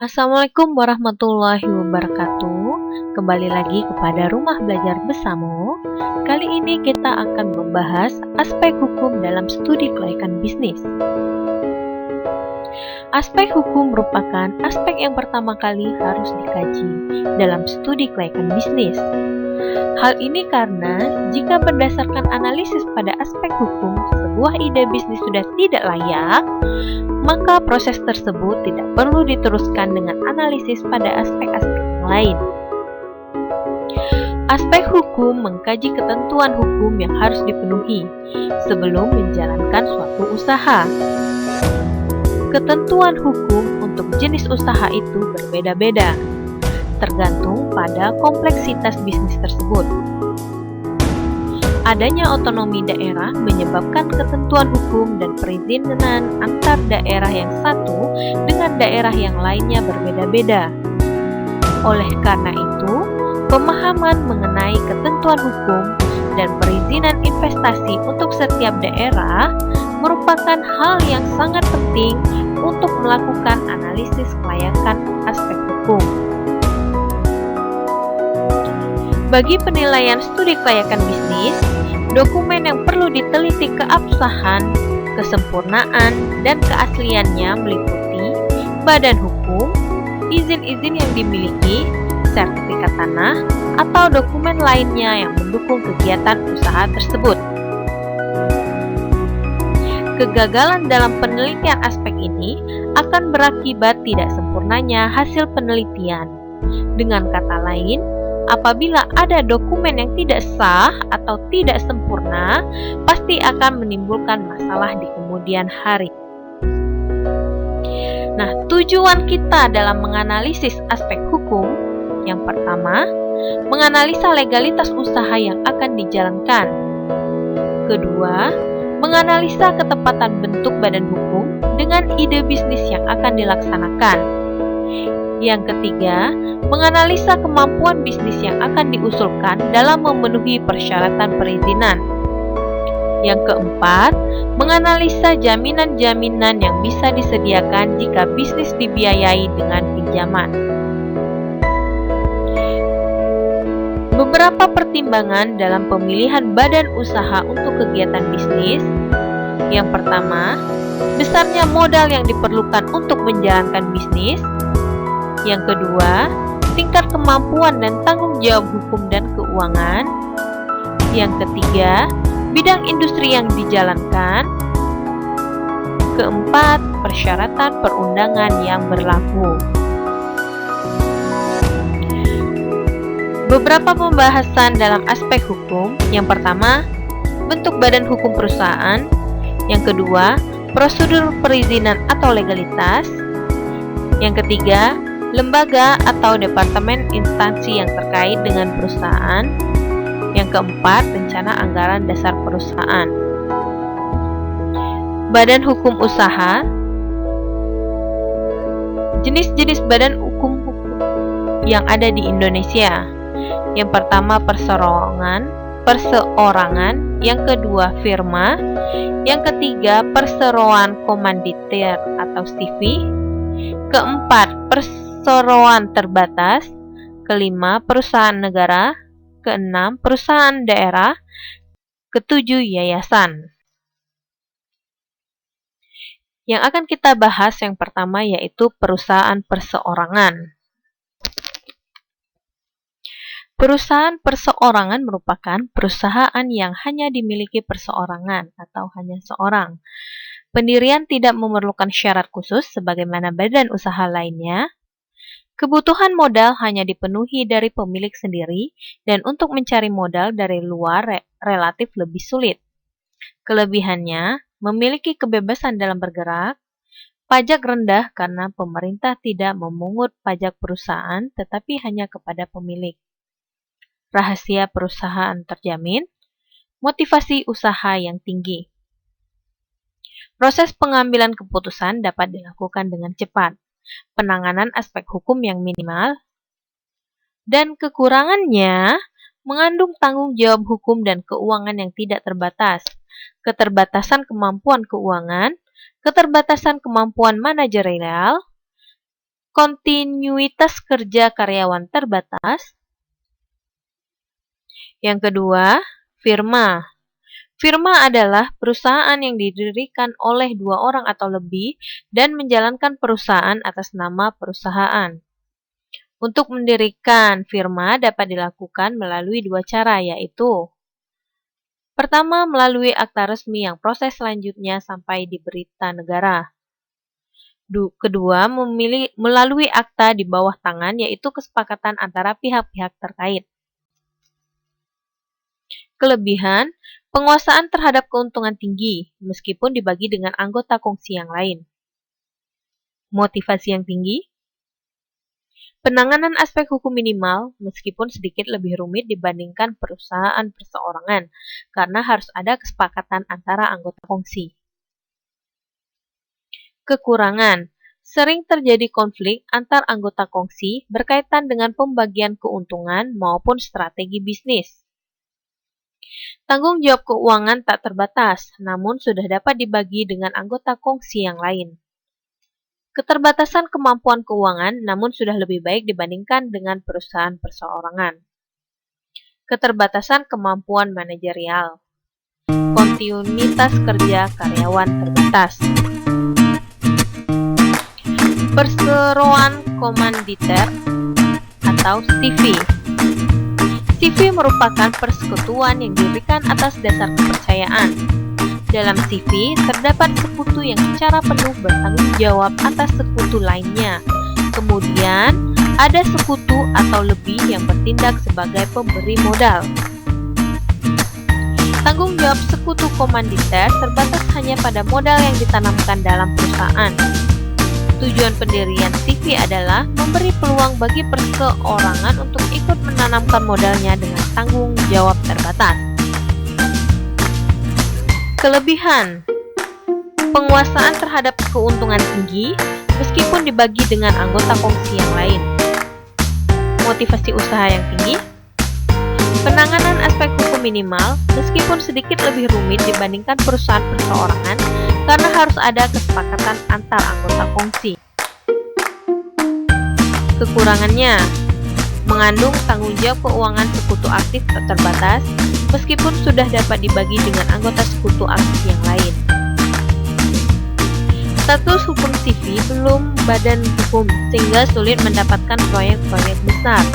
Assalamualaikum warahmatullahi wabarakatuh. Kembali lagi kepada Rumah Belajar Bersamo. Kali ini kita akan membahas aspek hukum dalam studi kelayakan bisnis. Aspek hukum merupakan aspek yang pertama kali harus dikaji dalam studi kelayakan bisnis. Hal ini karena jika berdasarkan analisis pada aspek hukum, sebuah ide bisnis sudah tidak layak, maka proses tersebut tidak perlu diteruskan dengan analisis pada aspek-aspek yang lain. Aspek hukum mengkaji ketentuan hukum yang harus dipenuhi sebelum menjalankan suatu usaha. Ketentuan hukum untuk jenis usaha itu berbeda-beda, tergantung pada kompleksitas bisnis tersebut. Adanya otonomi daerah menyebabkan ketentuan hukum dan perizinan antar daerah yang satu dengan daerah yang lainnya berbeda-beda. Oleh karena itu, pemahaman mengenai ketentuan hukum dan perizinan investasi untuk setiap daerah merupakan hal yang sangat penting untuk melakukan analisis kelayakan aspek hukum. Bagi penilaian studi kelayakan bisnis, dokumen yang perlu diteliti keabsahan, kesempurnaan, dan keasliannya meliputi badan hukum, izin-izin yang dimiliki, sertifikat tanah, atau dokumen lainnya yang mendukung kegiatan usaha tersebut. Kegagalan dalam penelitian aspek ini akan berakibat tidak sempurnanya hasil penelitian. Dengan kata lain, apabila ada dokumen yang tidak sah atau tidak sempurna, pasti akan menimbulkan masalah di kemudian hari. Nah, tujuan kita dalam menganalisis aspek hukum, yang pertama, menganalisa legalitas usaha yang akan dijalankan. Kedua, menganalisa ketepatan bentuk badan hukum dengan ide bisnis yang akan dilaksanakan. Yang ketiga, menganalisa kemampuan bisnis yang akan diusulkan dalam memenuhi persyaratan perizinan. Yang keempat, menganalisa jaminan-jaminan yang bisa disediakan jika bisnis dibiayai dengan pinjaman. Beberapa pertimbangan dalam pemilihan badan usaha untuk kegiatan bisnis. Yang pertama, besarnya modal yang diperlukan untuk menjalankan bisnis. Yang kedua, tingkat kemampuan dan tanggung jawab hukum dan keuangan. Yang ketiga, bidang industri yang dijalankan. Keempat, persyaratan perundangan yang berlaku. Beberapa pembahasan dalam aspek hukum. Yang pertama, bentuk badan hukum perusahaan. Yang kedua, prosedur perizinan atau legalitas. Yang ketiga, lembaga atau departemen instansi yang terkait dengan perusahaan. Yang keempat, rencana anggaran dasar perusahaan. Badan hukum usaha. Jenis-jenis badan hukum yang ada di Indonesia. Yang pertama, perseorangan. Yang kedua, firma. Yang ketiga, perseroan komanditer atau CV. Keempat, perseroan terbatas. Kelima, perusahaan negara. Keenam, perusahaan daerah. Ketujuh, yayasan. Yang akan kita bahas yang pertama yaitu perusahaan perseorangan. Perusahaan perseorangan merupakan perusahaan yang hanya dimiliki perseorangan atau hanya seorang. Pendirian tidak memerlukan syarat khusus sebagaimana badan usaha lainnya. Kebutuhan modal hanya dipenuhi dari pemilik sendiri dan untuk mencari modal dari luar relatif lebih sulit. Kelebihannya, memiliki kebebasan dalam bergerak, pajak rendah karena pemerintah tidak memungut pajak perusahaan tetapi hanya kepada pemilik. Rahasia perusahaan terjamin, motivasi usaha yang tinggi. Proses pengambilan keputusan dapat dilakukan dengan cepat, penanganan aspek hukum yang minimal, dan kekurangannya mengandung tanggung jawab hukum dan keuangan yang tidak terbatas, keterbatasan kemampuan keuangan, keterbatasan kemampuan manajerial, kontinuitas kerja karyawan terbatas. Yang kedua, firma. Firma adalah perusahaan yang didirikan oleh dua orang atau lebih dan menjalankan perusahaan atas nama perusahaan. Untuk mendirikan firma dapat dilakukan melalui dua cara, yaitu pertama, melalui akta resmi yang proses selanjutnya sampai di berita negara. Kedua, melalui akta di bawah tangan, yaitu kesepakatan antara pihak-pihak terkait. Kelebihan, penguasaan terhadap keuntungan tinggi, meskipun dibagi dengan anggota kongsi yang lain. Motivasi yang tinggi, penanganan aspek hukum minimal, meskipun sedikit lebih rumit dibandingkan perusahaan perseorangan, karena harus ada kesepakatan antara anggota kongsi. Kekurangan, sering terjadi konflik antar anggota kongsi berkaitan dengan pembagian keuntungan maupun strategi bisnis. Tanggung jawab keuangan tak terbatas, namun sudah dapat dibagi dengan anggota kongsi yang lain. Keterbatasan kemampuan keuangan, namun sudah lebih baik dibandingkan dengan perusahaan perseorangan. Keterbatasan kemampuan manajerial. Kontinuitas kerja karyawan terbatas. Perseroan komanditer atau CV. CV merupakan persekutuan yang diberikan atas dasar kepercayaan. Dalam CV terdapat sekutu yang secara penuh bertanggung jawab atas sekutu lainnya. Kemudian, ada sekutu atau lebih yang bertindak sebagai pemberi modal. Tanggung jawab sekutu komanditer terbatas hanya pada modal yang ditanamkan dalam perusahaan. Tujuan pendirian CV adalah memberi peluang bagi perseorangan untuk ikut menanamkan modalnya dengan tanggung jawab terbatas. Kelebihan, penguasaan terhadap keuntungan tinggi meskipun dibagi dengan anggota kongsi yang lain. Motivasi usaha yang tinggi, penanganan aspek hukum minimal meskipun sedikit lebih rumit dibandingkan perusahaan perseorangan karena harus ada kesepakatan antar anggota kongsi. Kekurangannya, mengandung tanggung jawab keuangan sekutu aktif tak terbatas, meskipun sudah dapat dibagi dengan anggota sekutu aktif yang lain. Status hukum CV belum badan hukum, sehingga sulit mendapatkan proyek-proyek besar.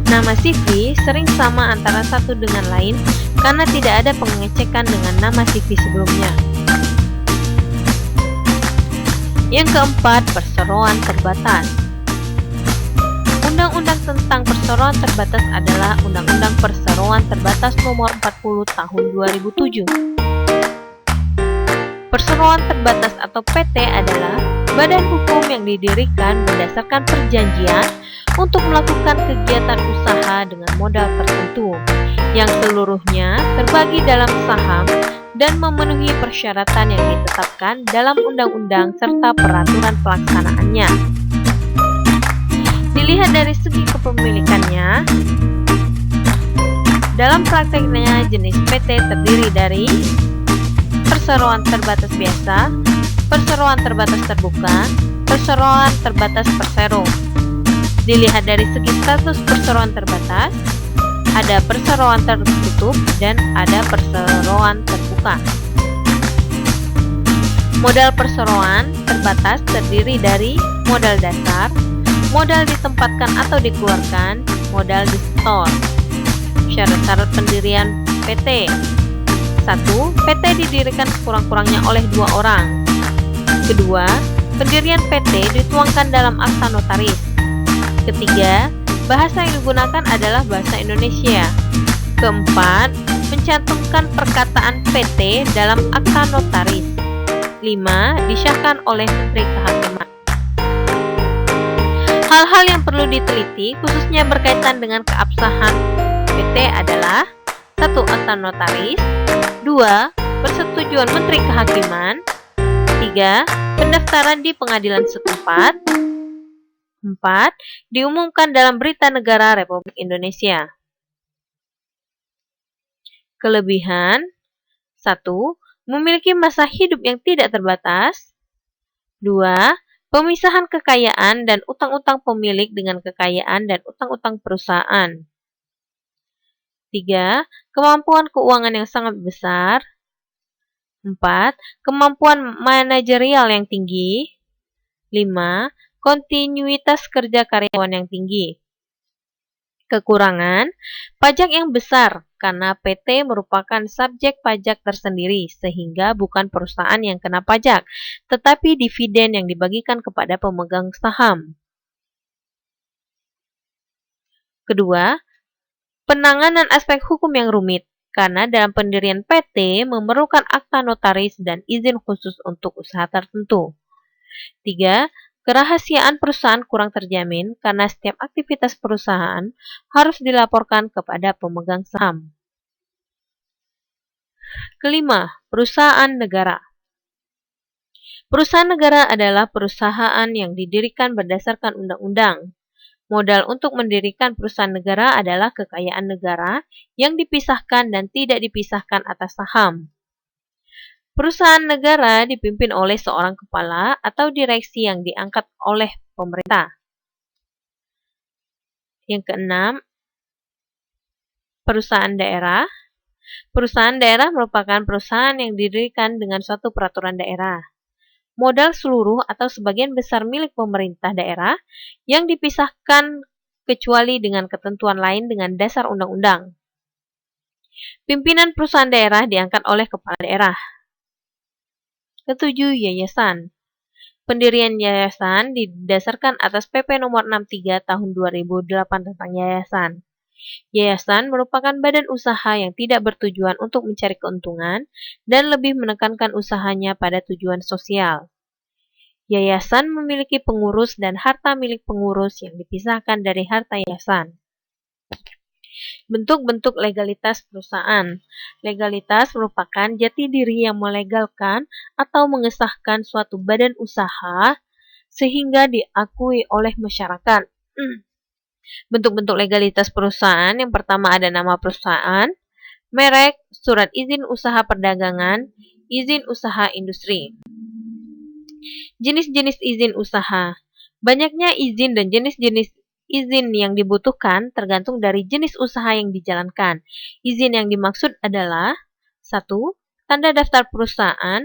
Nama CV sering sama antara satu dengan lain karena tidak ada pengecekan dengan nama CV sebelumnya. Yang keempat, perseroan terbatas. Undang-undang tentang perseroan terbatas adalah Undang-Undang Perseroan Terbatas Nomor 40 Tahun 2007. Perseroan terbatas atau PT adalah badan hukum yang didirikan berdasarkan perjanjian untuk melakukan kegiatan usaha dengan modal tertentu, yang seluruhnya terbagi dalam saham dan memenuhi persyaratan yang ditetapkan dalam undang-undang serta peraturan pelaksanaannya. Dilihat dari segi kepemilikannya, dalam prakteknya jenis PT terdiri dari perseroan terbatas biasa, perseroan terbatas terbuka, perseroan terbatas persero. Dilihat dari segi status perseroan terbatas, ada perseroan tertutup dan ada perseroan terbuka. Modal perseroan terbatas terdiri dari modal dasar, modal ditempatkan atau dikeluarkan, modal di-store. Syarat-syarat pendirian PT. 1. PT didirikan sekurang-kurangnya oleh 2 orang. Kedua, pendirian PT dituangkan dalam akta notaris. Ketiga, bahasa yang digunakan adalah bahasa Indonesia. Keempat, mencantumkan perkataan PT dalam akta notaris. 5. Disahkan oleh Menteri Kehakiman. Hal-hal yang perlu diteliti khususnya berkaitan dengan keabsahan PT adalah 1. Akta notaris, 2. Persetujuan Menteri Kehakiman, 3. Pendaftaran di pengadilan setempat, 4. Diumumkan dalam Berita Negara Republik Indonesia. Kelebihan 1. Memiliki masa hidup yang tidak terbatas. 2. Pemisahan kekayaan dan utang-utang pemilik dengan kekayaan dan utang-utang perusahaan. 3. Kemampuan keuangan yang sangat besar. 4. Kemampuan manajerial yang tinggi. 5. Kontinuitas kerja karyawan yang tinggi. Kekurangan, pajak yang besar karena PT merupakan subjek pajak tersendiri sehingga bukan perusahaan yang kena pajak, tetapi dividen yang dibagikan kepada pemegang saham. Kedua, penanganan aspek hukum yang rumit karena dalam pendirian PT memerlukan akta notaris dan izin khusus untuk usaha tertentu. 3. Kerahasiaan perusahaan kurang terjamin karena setiap aktivitas perusahaan harus dilaporkan kepada pemegang saham. Kelima, perusahaan negara. Perusahaan negara adalah perusahaan yang didirikan berdasarkan undang-undang. Modal untuk mendirikan perusahaan negara adalah kekayaan negara yang dipisahkan dan tidak dipisahkan atas saham. Perusahaan negara dipimpin oleh seorang kepala atau direksi yang diangkat oleh pemerintah. Yang keenam, perusahaan daerah. Perusahaan daerah merupakan perusahaan yang didirikan dengan suatu peraturan daerah. Modal seluruh atau sebagian besar milik pemerintah daerah yang dipisahkan kecuali dengan ketentuan lain dengan dasar undang-undang. Pimpinan perusahaan daerah diangkat oleh kepala daerah. Ketujuh, yayasan. Pendirian yayasan didasarkan atas PP nomor 63 tahun 2008 tentang yayasan. Yayasan merupakan badan usaha yang tidak bertujuan untuk mencari keuntungan dan lebih menekankan usahanya pada tujuan sosial. Yayasan memiliki pengurus dan harta milik pengurus yang dipisahkan dari harta yayasan. Bentuk-bentuk legalitas perusahaan. Legalitas merupakan jati diri yang melegalkan atau mengesahkan suatu badan usaha sehingga diakui oleh masyarakat. Bentuk-bentuk legalitas perusahaan, yang pertama ada nama perusahaan, merek, surat izin usaha perdagangan, izin usaha industri. Jenis-jenis izin usaha. Banyaknya izin dan jenis-jenis izin yang dibutuhkan tergantung dari jenis usaha yang dijalankan. Izin yang dimaksud adalah 1. Tanda daftar perusahaan.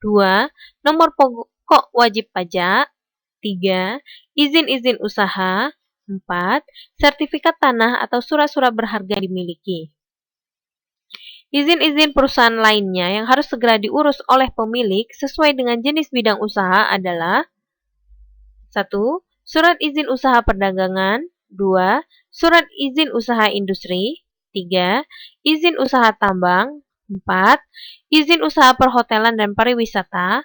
2. Nomor pokok wajib pajak. 3. Izin-izin usaha. 4. Sertifikat tanah atau surat-surat berharga yang dimiliki. Izin-izin perusahaan lainnya yang harus segera diurus oleh pemilik sesuai dengan jenis bidang usaha adalah 1. Surat izin usaha perdagangan. 2. Surat izin usaha industri. 3. Izin usaha tambang. 4. Izin usaha perhotelan dan pariwisata.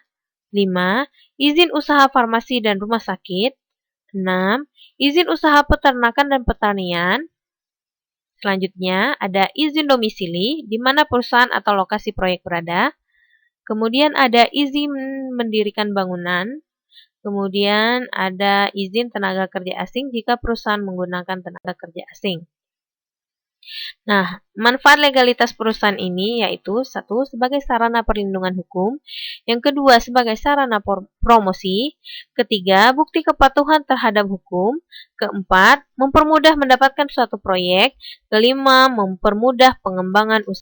5. Izin usaha farmasi dan rumah sakit. 6. Izin usaha peternakan dan pertanian. Selanjutnya, ada izin domisili, di mana perusahaan atau lokasi proyek berada. Kemudian ada izin mendirikan bangunan. Kemudian ada izin tenaga kerja asing jika perusahaan menggunakan tenaga kerja asing. Nah, manfaat legalitas perusahaan ini yaitu 1. Sebagai sarana perlindungan hukum. Yang kedua, sebagai sarana promosi. Ketiga, bukti kepatuhan terhadap hukum. Keempat, mempermudah mendapatkan suatu proyek. Kelima, mempermudah pengembangan usaha.